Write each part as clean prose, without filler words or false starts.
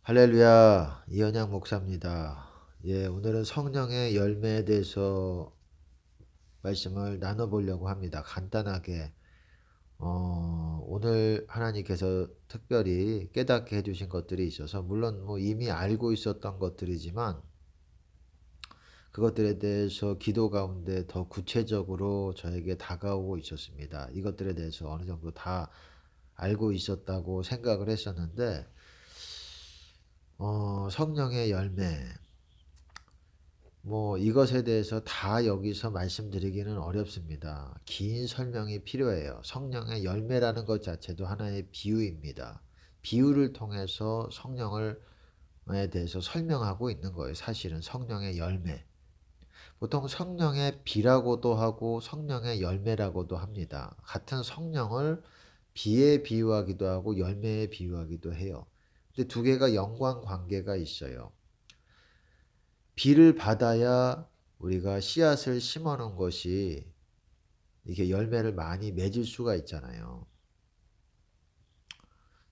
할렐루야, 이현양 목사입니다. 오늘은 성령의 열매에 대해서 말씀을 나눠보려고 합니다. 간단하게, 오늘 하나님께서 특별히 깨닫게 해주신 것들이 있어서, 물론 뭐 이미 알고 있었던 것들이지만, 그것들에 대해서 기도 가운데 더 구체적으로 저에게 다가오고 있었습니다. 이것들에 대해서 어느 정도 다 알고 있었다고 생각을 했었는데, 성령의 열매, 이것에 대해서 다 여기서 말씀드리기는 어렵습니다. 긴 설명이 필요해요. 성령의 열매라는 것 자체도 하나의 비유입니다. 비유를 통해서 성령에 대해서 설명하고 있는 거예요. 사실은 성령의 열매. 보통 성령의 비라고도 하고 성령의 열매라고도 합니다. 같은 성령을 비에 비유하기도 하고 열매에 비유하기도 해요. 근데 두 개가 연관 관계가 있어요. 비를 받아야 우리가 씨앗을 심어 놓은 것이 이게 열매를 많이 맺을 수가 있잖아요.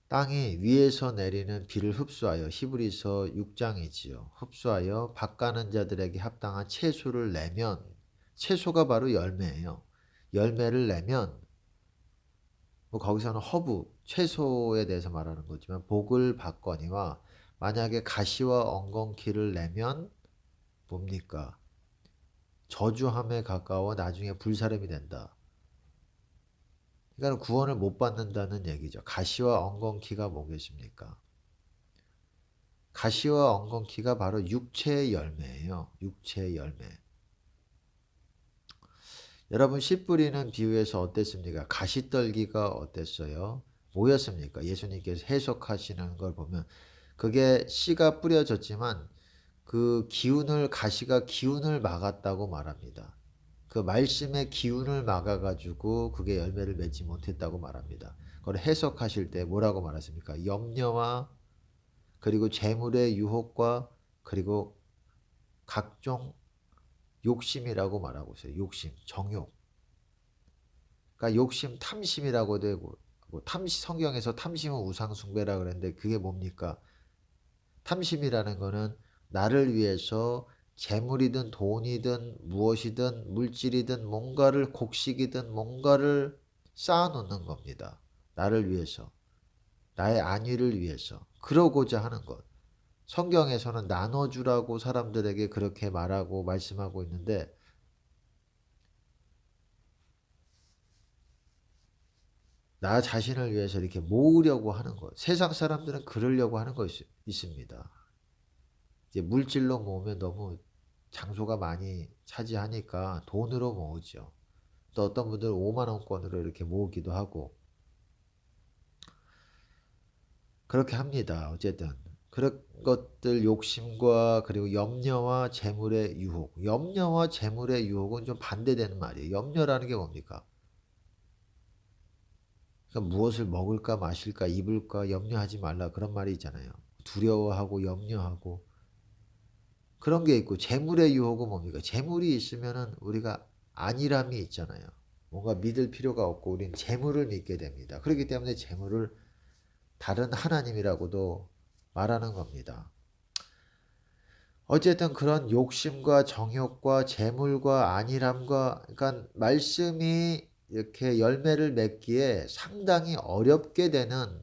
땅이 위에서 내리는 비를 흡수하여 히브리서 6장이지요. 흡수하여 밭가는 자들에게 합당한 채소를 내면 채소가 바로 열매예요. 열매를 내면 거기서는 허브, 채소에 대해서 말하는 거지만 복을 받거니와 만약에 가시와 엉겅퀴를 내면 뭡니까? 저주함에 가까워 나중에 불사름이 된다. 그러니까 구원을 못 받는다는 얘기죠. 가시와 엉겅퀴가 뭐겠습니까? 가시와 엉겅퀴가 바로 육체의 열매예요. 육체의 열매. 여러분 씨 뿌리는 비유에서 어땠습니까? 가시떨기가 어땠어요? 뭐였습니까? 예수님께서 해석하시는 걸 보면 그게 씨가 뿌려졌지만 그 가시가 기운을 막았다고 말합니다. 그 말씀의 기운을 막아가지고 그게 열매를 맺지 못했다고 말합니다. 그걸 해석하실 때 뭐라고 말하십니까? 염려와 그리고 재물의 유혹과 그리고 각종 욕심이라고 말하고 있어요. 욕심, 정욕. 그러니까 욕심, 탐심이라고 되고 성경에서 탐심은 우상숭배라 그랬는데 그게 뭡니까? 탐심이라는 거는 나를 위해서 재물이든 돈이든 무엇이든 물질이든 뭔가를 곡식이든 뭔가를 쌓아놓는 겁니다. 나를 위해서. 나의 안위를 위해서. 그러고자 하는 것. 성경에서는 나눠주라고 사람들에게 그렇게 말하고 말씀하고 있는데 나 자신을 위해서 이렇게 모으려고 하는 것. 세상 사람들은 그러려고 하는 것이 있습니다. 이제 물질로 모으면 너무 장소가 많이 차지하니까 돈으로 모으죠. 또 어떤 분들은 5만 원권으로 이렇게 모으기도 하고 그렇게 합니다. 어쨌든 그런 것들 욕심과 그리고 염려와 재물의 유혹. 염려와 재물의 유혹은 좀 반대되는 말이에요. 염려라는 게 뭡니까? 그러니까 무엇을 먹을까 마실까 입을까 염려하지 말라 그런 말이 있잖아요. 두려워하고 염려하고 그런 게 있고 재물의 유혹은 뭡니까? 재물이 있으면은 우리가 안일함이 있잖아요. 뭔가 믿을 필요가 없고 우리는 재물을 믿게 됩니다. 그렇기 때문에 재물을 다른 하나님이라고도 말하는 겁니다. 어쨌든 그런 욕심과 정욕과 재물과 안일함과 그러니까 말씀이 이렇게 열매를 맺기에 상당히 어렵게 되는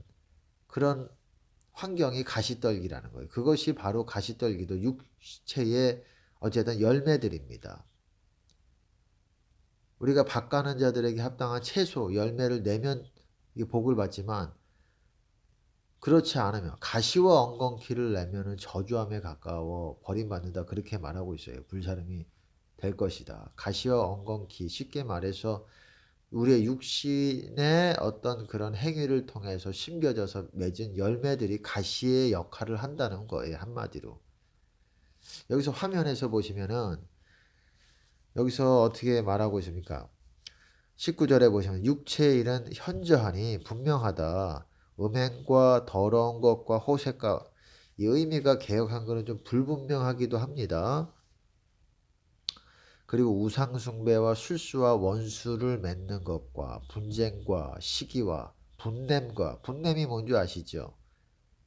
그런 환경이 가시떨기라는 거예요. 그것이 바로 가시떨기도 육체의 어쨌든 열매들입니다. 우리가 밭가는 자들에게 합당한 채소, 열매를 내면 복을 받지만 그렇지 않으면 가시와 엉겅퀴를 내면은 저주함에 가까워 버림받는다 그렇게 말하고 있어요. 불사름이 될 것이다. 가시와 엉겅퀴 쉽게 말해서 우리의 육신의 어떤 그런 행위를 통해서 심겨져서 맺은 열매들이 가시의 역할을 한다는 거예요. 한마디로. 여기서 화면에서 보시면은 여기서 어떻게 말하고 있습니까? 19절에 보시면 육체의 일은 현저하니 분명하다. 음행과 더러운 것과 호색과 이 의미가 개역한 거는 좀 불분명하기도 합니다. 그리고 우상숭배와 술수와 원수를 맺는 것과 분쟁과 시기와 분냄과 분냄이 뭔지 아시죠?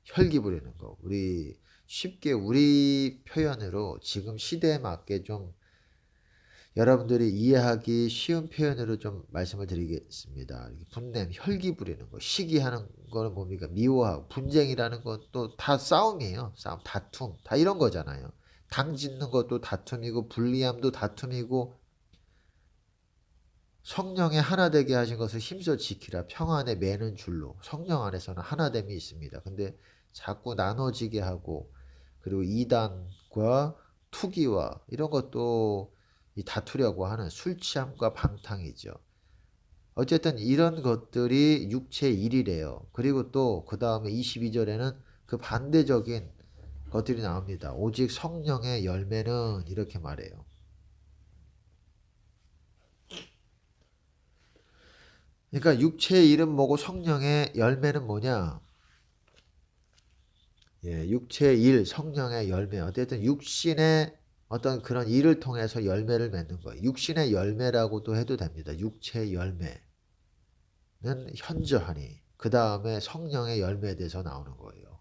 혈기 부리는 거. 우리 쉽게 우리 표현으로 지금 시대에 맞게 좀 여러분들이 이해하기 쉬운 표현으로 좀 말씀을 드리겠습니다. 분냄, 혈기 부리는 거, 시기하는 거는 뭡니까? 미워하고, 분쟁이라는 것도 다 싸움이에요. 싸움, 다툼, 다 이런 거잖아요. 당 짓는 것도 다툼이고, 불리함도 다툼이고, 성령의 하나 되게 하신 것을 힘써 지키라. 평안에 매는 줄로. 성령 안에서는 하나됨이 있습니다. 근데 자꾸 나눠지게 하고, 그리고 이단과 투기와 이런 것도 이 다투려고 하는 술 취함과 방탕이죠. 어쨌든 이런 것들이 육체 일이래요. 그리고 또 그 다음에 22절에는 그 반대적인 것들이 나옵니다. 오직 성령의 열매는 이렇게 말해요. 그러니까 육체의 일은 뭐고 성령의 열매는 뭐냐? 예, 육체의 일, 성령의 열매. 어쨌든 육신의 어떤 그런 일을 통해서 열매를 맺는 거예요. 육신의 열매라고도 해도 됩니다. 육체의 열매는 현저하니. 그 다음에 성령의 열매에 대해서 나오는 거예요.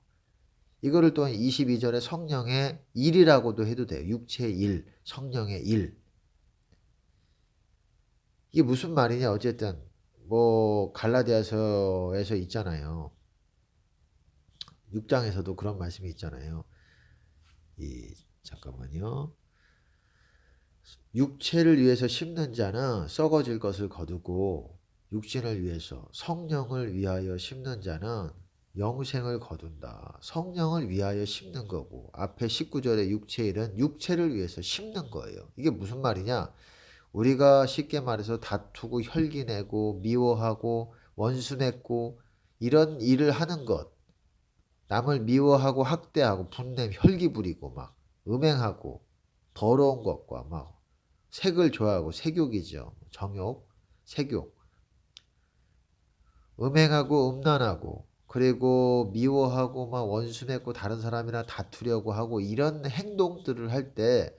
이거를 또 22절에 성령의 일이라고도 해도 돼요. 육체의 일, 성령의 일. 이게 무슨 말이냐? 어쨌든 뭐 갈라디아서에서 있잖아요. 6장에서도 그런 말씀이 있잖아요. 잠깐만요. 육체를 위해서 심는 자는 썩어질 것을 거두고 육신을 위해서 성령을 위하여 심는 자는 영생을 거둔다. 성령을 위하여 심는 거고 앞에 19절의 육체일은 육체를 위해서 심는 거예요. 이게 무슨 말이냐? 우리가 쉽게 말해서 다투고 혈기내고 미워하고 원수 맺고 이런 일을 하는 것, 남을 미워하고 학대하고 분냄 혈기 부리고 막 음행하고 더러운 것과 막 색을 좋아하고 색욕이죠. 정욕, 색욕. 음행하고 음란하고 그리고 미워하고 막 원수 맺고 다른 사람이랑 다투려고 하고 이런 행동들을 할 때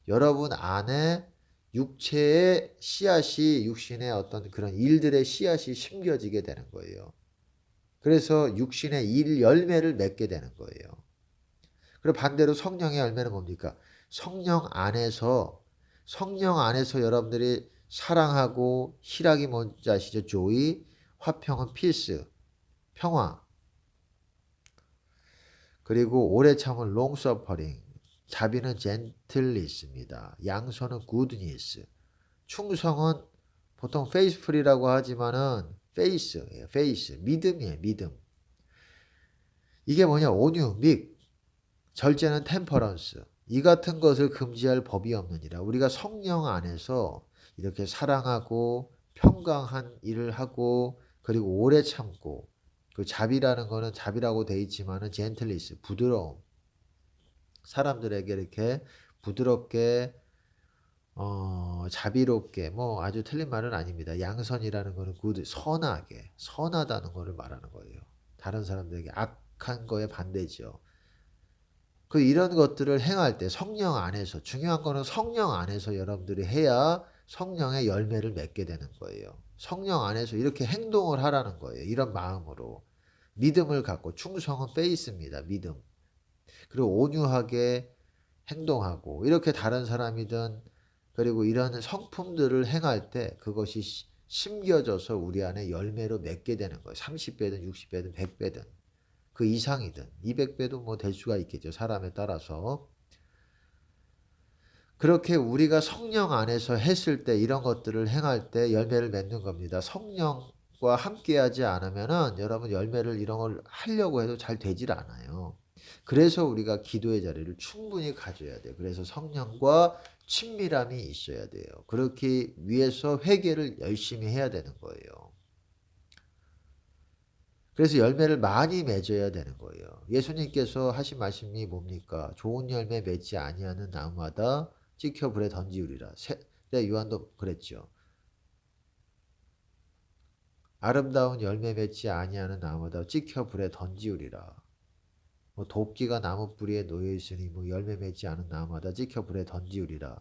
여러분 안에 육체의 씨앗이 육신의 어떤 그런 일들의 씨앗이 심겨지게 되는 거예요. 그래서 육신의 일 열매를 맺게 되는 거예요. 그리고 반대로 성령의 열매는 뭡니까? 성령 안에서 여러분들이 사랑하고 희락이 뭔지 아시죠? 조이, 화평은 피스, 평화. 그리고 오래 참은 long suffering, 자비는 gentleness입니다. 양선은 goodness. 충성은 보통 faithful이라고 하지만은 faith, 믿음이에요, 믿음. 이게 뭐냐? 온유, 믹, 절제는 템퍼런스. 이 같은 것을 금지할 법이 없느니라. 우리가 성령 안에서 이렇게 사랑하고 평강한 일을 하고 그리고 오래 참고 그 자비라는 거는 자비라고 돼 있지만은 젠틀리스 부드러움. 사람들에게 이렇게 부드럽게 자비롭게 뭐 아주 틀린 말은 아닙니다. 양선이라는 거는 선하게 선하다는 거를 말하는 거예요. 다른 사람들에게 악한 거에 반대죠. 이런 것들을 행할 때 성령 안에서 중요한 거는 성령 안에서 여러분들이 해야 성령의 열매를 맺게 되는 거예요. 성령 안에서 이렇게 행동을 하라는 거예요. 이런 마음으로 믿음을 갖고 충성은 페이스입니다. 믿음. 그리고 온유하게 행동하고 이렇게 다른 사람이든 그리고 이런 성품들을 행할 때 그것이 심겨져서 우리 안에 열매로 맺게 되는 거예요. 30배든 60배든 100배든. 그 이상이든 200배도 뭐 될 수가 있겠죠. 사람에 따라서. 그렇게 우리가 성령 안에서 했을 때 이런 것들을 행할 때 열매를 맺는 겁니다. 성령과 함께하지 않으면은 여러분 열매를 이런 걸 하려고 해도 잘 되질 않아요. 그래서 우리가 기도의 자리를 충분히 가져야 돼요. 그래서 성령과 친밀함이 있어야 돼요. 그렇게 위해서 회개를 열심히 해야 되는 거예요. 그래서 열매를 많이 맺어야 되는 거예요. 예수님께서 하신 말씀이 뭡니까? 좋은 열매 맺지 아니하는 나무마다 찍혀 불에 던지우리라. 요한도 그랬죠. 아름다운 열매 맺지 아니하는 나무마다 찍혀 불에 던지우리라. 뭐 도끼가 나무 뿌리에 놓여 있으니 뭐 열매 맺지 않은 나무마다 찍혀 불에 던지우리라.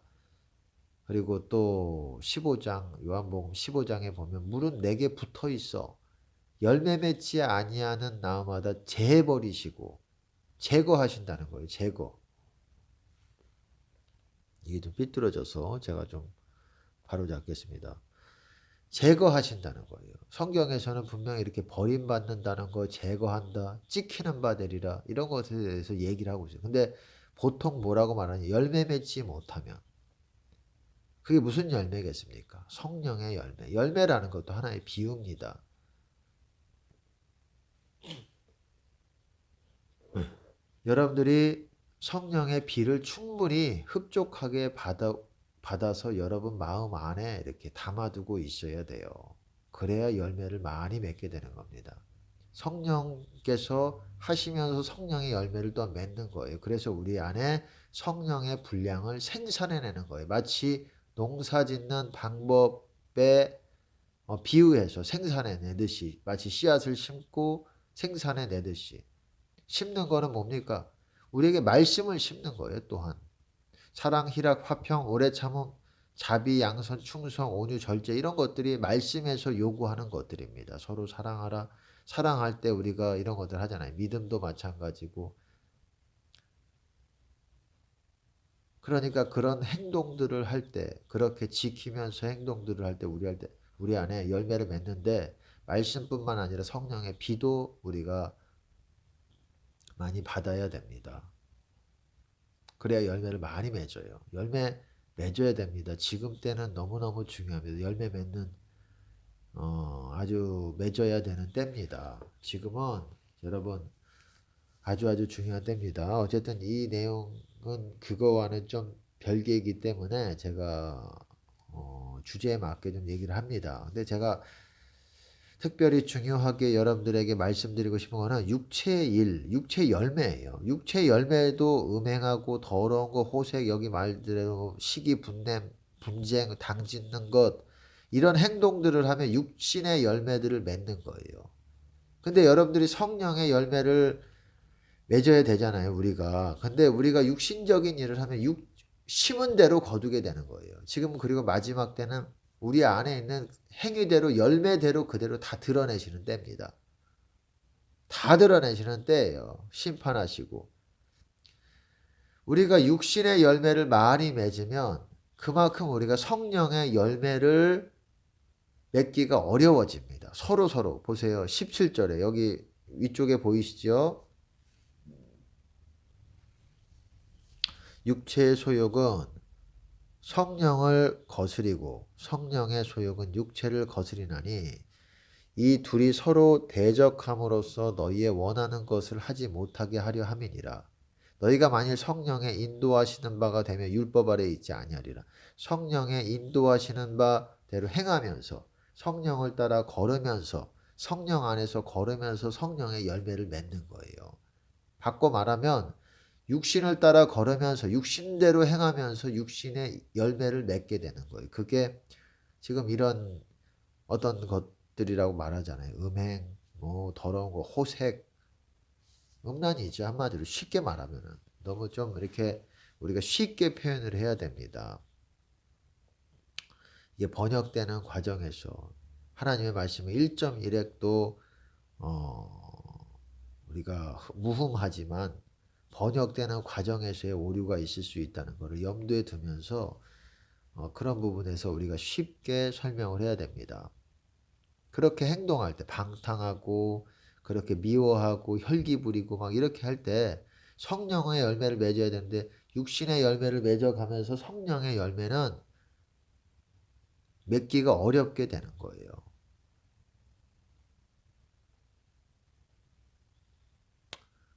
그리고 또 15장 요한복음 15장에 보면 물은 내게 붙어 있어. 열매 맺지 아니하는 나무마다 제해버리시고 제거하신다는 거예요. 제거. 이게 좀 삐뚤어져서 제가 좀 바로잡겠습니다. 제거하신다는 거예요. 성경에서는 분명히 이렇게 버림받는다는 거, 제거한다, 찍히는 바 되리라 이런 것에 대해서 얘기를 하고 있어요. 근데 보통 뭐라고 말하냐? 열매 맺지 못하면 그게 무슨 열매겠습니까? 성령의 열매. 열매라는 것도 하나의 비유입니다. 여러분들이 성령의 비를 충분히 흡족하게 받아서 여러분 마음 안에 이렇게 담아두고 있어야 돼요. 그래야 열매를 많이 맺게 되는 겁니다. 성령께서 하시면서 성령의 열매를 또 맺는 거예요. 그래서 우리 안에 성령의 분량을 생산해내는 거예요. 마치 농사 짓는 방법에 비유해서 생산해내듯이 마치 씨앗을 심고 생산해내듯이 심는 거는 뭡니까? 우리에게 말씀을 심는 거예요. 또한 사랑, 희락, 화평, 오래 참음, 자비, 양선, 충성, 온유, 절제 이런 것들이 말씀에서 요구하는 것들입니다. 서로 사랑하라. 사랑할 때 우리가 이런 것들 하잖아요. 믿음도 마찬가지고. 그러니까 그런 행동들을 할 때, 그렇게 지키면서 행동들을 할 때 우리 안에 열매를 맺는데 말씀뿐만 아니라 성령의 비도 우리가 많이 받아야 됩니다. 그래야 열매를 많이 맺어요. 열매 맺어야 됩니다. 지금 때는 너무너무 중요합니다. 열매 맺는 아주 맺어야 되는 때입니다. 지금은 여러분 아주 중요한 때입니다. 어쨌든 이 내용은 그거와는 좀 별개이기 때문에 제가 주제에 맞게 좀 얘기를 합니다. 근데 제가 특별히 중요하게 여러분들에게 말씀드리고 싶은 거는 육체의 일, 육체 열매예요. 육체 열매도 음행하고 더러운 거, 호색, 여기 말대로 시기, 분냄, 분쟁, 당짓는 것 이런 행동들을 하면 육신의 열매들을 맺는 거예요. 근데 여러분들이 성령의 열매를 맺어야 되잖아요, 우리가. 근데 우리가 육신적인 일을 하면 심은 대로 거두게 되는 거예요. 지금 그리고 마지막 때는 우리 안에 있는 행위대로 열매대로 그대로 다 드러내시는 때입니다. 다 드러내시는 때예요. 심판하시고. 우리가 육신의 열매를 많이 맺으면 그만큼 우리가 성령의 열매를 맺기가 어려워집니다. 서로 보세요. 17절에 여기 위쪽에 보이시죠? 육체의 소욕은 성령을 거스리고 성령의 소욕은 육체를 거스리나니 이 둘이 서로 대적함으로써 너희의 원하는 것을 하지 못하게 하려 함이니라. 너희가 만일 성령의 인도하시는 바가 되면 율법 아래 있지 아니하리라. 성령의 인도하시는 바대로 행하면서 성령을 따라 걸으면서 성령 안에서 걸으면서 성령의 열매를 맺는 거예요. 바꿔 말하면 육신을 따라 걸으면서 육신대로 행하면서 육신의 열매를 맺게 되는 거예요. 그게 지금 이런 어떤 것들이라고 말하잖아요. 음행, 뭐 더러운 거, 호색, 음란이죠. 한마디로 쉽게 말하면은 너무 좀 이렇게 우리가 쉽게 표현을 해야 됩니다. 이게 번역되는 과정에서 하나님의 말씀은 1.1획도 우리가 무흠하지만 번역되는 과정에서의 오류가 있을 수 있다는 것을 염두에 두면서 그런 부분에서 우리가 쉽게 설명을 해야 됩니다. 그렇게 행동할 때 방탕하고 그렇게 미워하고 혈기 부리고 막 이렇게 할 때 성령의 열매를 맺어야 되는데 육신의 열매를 맺어가면서 성령의 열매는 맺기가 어렵게 되는 거예요.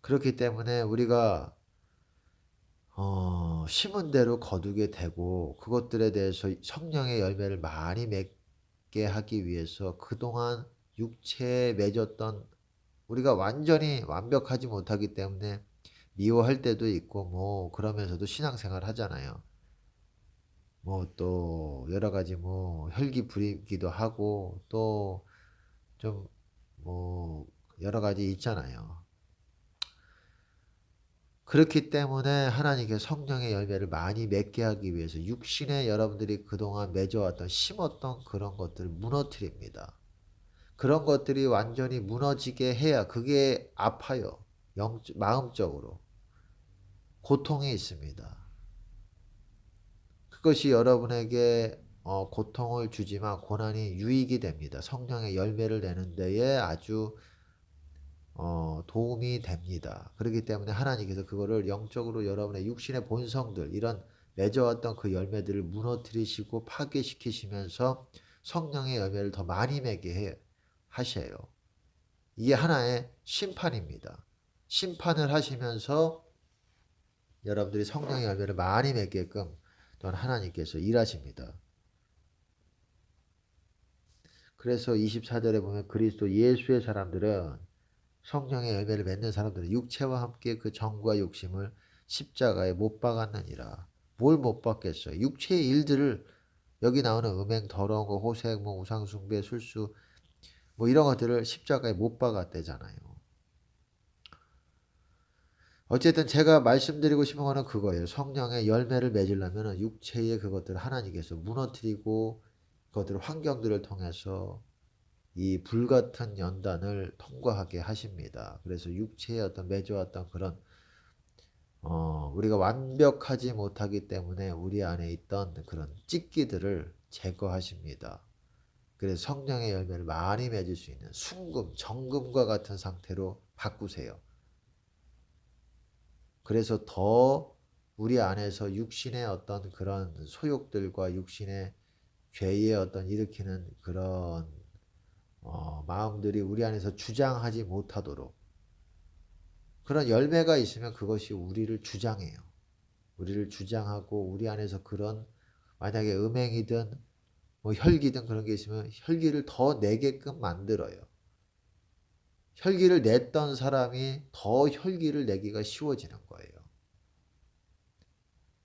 그렇기 때문에 우리가 심은 대로 거두게 되고 그것들에 대해서 성령의 열매를 많이 맺게 하기 위해서 그동안 육체에 맺었던 우리가 완전히 완벽하지 못하기 때문에 미워할 때도 있고 뭐 그러면서도 신앙생활 하잖아요. 뭐 또 여러 가지 뭐 혈기 부리기도 하고 또 좀 뭐 여러 가지 있잖아요. 그렇기 때문에 하나님께 성령의 열매를 많이 맺게 하기 위해서 육신에 여러분들이 그동안 맺어왔던 심었던 그런 것들을 무너뜨립니다. 그런 것들이 완전히 무너지게 해야 그게 아파요. 마음적으로. 고통이 있습니다. 그것이 여러분에게 고통을 주지만 고난이 유익이 됩니다. 성령의 열매를 내는 데에 아주 도움이 됩니다. 그렇기 때문에 하나님께서 그거를 영적으로 여러분의 육신의 본성들, 이런 맺어왔던 그 열매들을 무너뜨리시고 파괴시키시면서 성령의 열매를 더 많이 맺게 하셔요. 이게 하나의 심판입니다. 심판을 하시면서 여러분들이 성령의 열매를 많이 맺게끔 또한 하나님께서 일하십니다. 그래서 24절에 보면 그리스도 예수의 사람들은, 성령의 열매를 맺는 사람들은 육체와 함께 그 정과 욕심을 십자가에 못 박았느니라. 뭘 못 박겠어요? 육체의 일들을, 여기 나오는 음행, 더러운 거, 호색, 뭐 우상숭배, 술수, 뭐 이런 것들을 십자가에 못 박았대잖아요. 어쨌든 제가 말씀드리고 싶은 거는 그거예요. 성령의 열매를 맺으려면 육체의 그것들을 하나님께서 무너뜨리고 그것들 환경들을 통해서 이 불같은 연단을 통과하게 하십니다. 그래서 육체의 어떤 맺어왔던 그런 우리가 완벽하지 못하기 때문에 우리 안에 있던 그런 찢기들을 제거하십니다. 그래서 성령의 열매를 많이 맺을 수 있는 순금, 정금과 같은 상태로 바꾸세요. 그래서 더 우리 안에서 육신의 어떤 그런 소욕들과 육신의 죄의 어떤 일으키는 그런 마음들이 우리 안에서 주장하지 못하도록, 그런 열매가 있으면 그것이 우리를 주장해요. 우리를 주장하고 우리 안에서 그런, 만약에 음행이든 뭐 혈기든 그런 게 있으면 혈기를 더 내게끔 만들어요. 혈기를 냈던 사람이 더 혈기를 내기가 쉬워지는 거예요.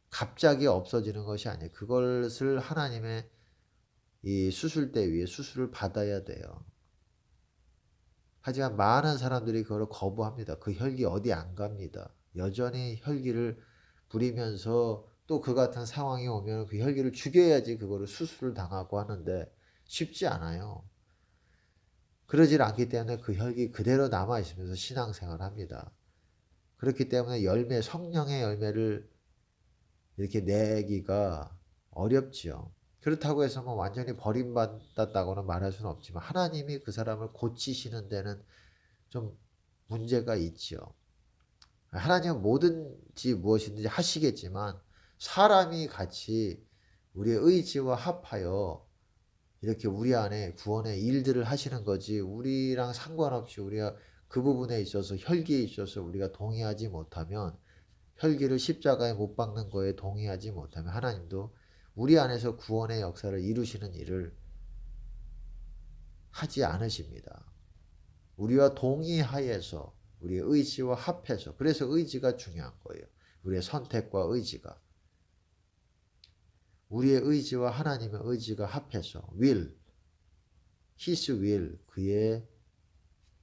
갑자기 없어지는 것이 아니에요. 그것을 하나님의 이 수술대 위에 수술을 받아야 돼요. 하지만 많은 사람들이 그걸 거부합니다. 그 혈기 어디 안 갑니다. 여전히 혈기를 부리면서 또 그 같은 상황이 오면 그 혈기를 죽여야지 그거를 수술을 당하고 하는데 쉽지 않아요. 그러질 않기 때문에 그 혈기 그대로 남아있으면서 신앙생활을 합니다. 그렇기 때문에 성령의 열매를 이렇게 내기가 어렵지요. 그렇다고 해서 뭐 완전히 버림받았다고는 말할 수는 없지만 하나님이 그 사람을 고치시는 데는 좀 문제가 있지요. 하나님은 뭐든지 무엇이든지 하시겠지만 사람이 같이 우리의 의지와 합하여 이렇게 우리 안에 구원의 일들을 하시는 거지, 우리랑 상관없이 우리가 그 부분에 있어서 혈기에 있어서 우리가 동의하지 못하면, 혈기를 십자가에 못 박는 거에 동의하지 못하면 하나님도 우리 안에서 구원의 역사를 이루시는 일을 하지 않으십니다. 우리와 동의하여서 우리의 의지와 합해서, 그래서 의지가 중요한 거예요. 우리의 선택과 의지가, 우리의 의지와 하나님의 의지가 합해서 will, his will, 그의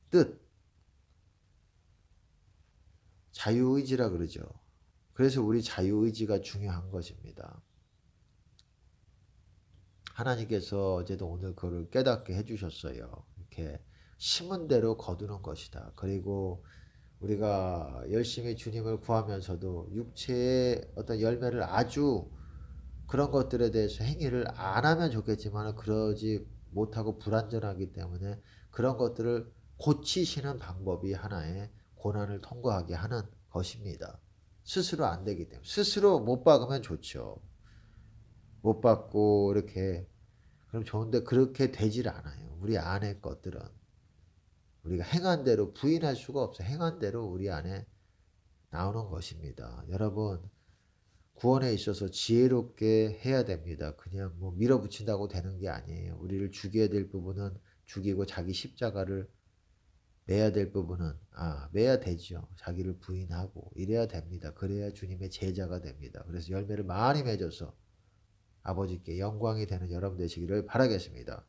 뜻, 자유의지라 그러죠. 그래서 우리 자유의지가 중요한 것입니다. 하나님께서 어제도 오늘 그걸 깨닫게 해주셨어요. 이렇게 심은 대로 거두는 것이다. 그리고 우리가 열심히 주님을 구하면서도 육체의 어떤 열매를, 아주 그런 것들에 대해서 행위를 안 하면 좋겠지만 그러지 못하고 불완전하기 때문에 그런 것들을 고치시는 방법이 하나의 고난을 통과하게 하는 것입니다. 스스로 안 되기 때문에. 스스로 못 박으면 좋죠. 못 받고 이렇게 그럼 좋은데 그렇게 되질 않아요. 우리 안에 것들은 우리가 행한 대로 부인할 수가 없어요. 행한 대로 우리 안에 나오는 것입니다. 여러분, 구원에 있어서 지혜롭게 해야 됩니다. 그냥 뭐 밀어붙인다고 되는 게 아니에요. 우리를 죽여야 될 부분은 죽이고 자기 십자가를 매야 될 부분은 매야 되죠. 자기를 부인하고 이래야 됩니다. 그래야 주님의 제자가 됩니다. 그래서 열매를 많이 맺어서 아버지께 영광이 되는 여러분 되시기를 바라겠습니다.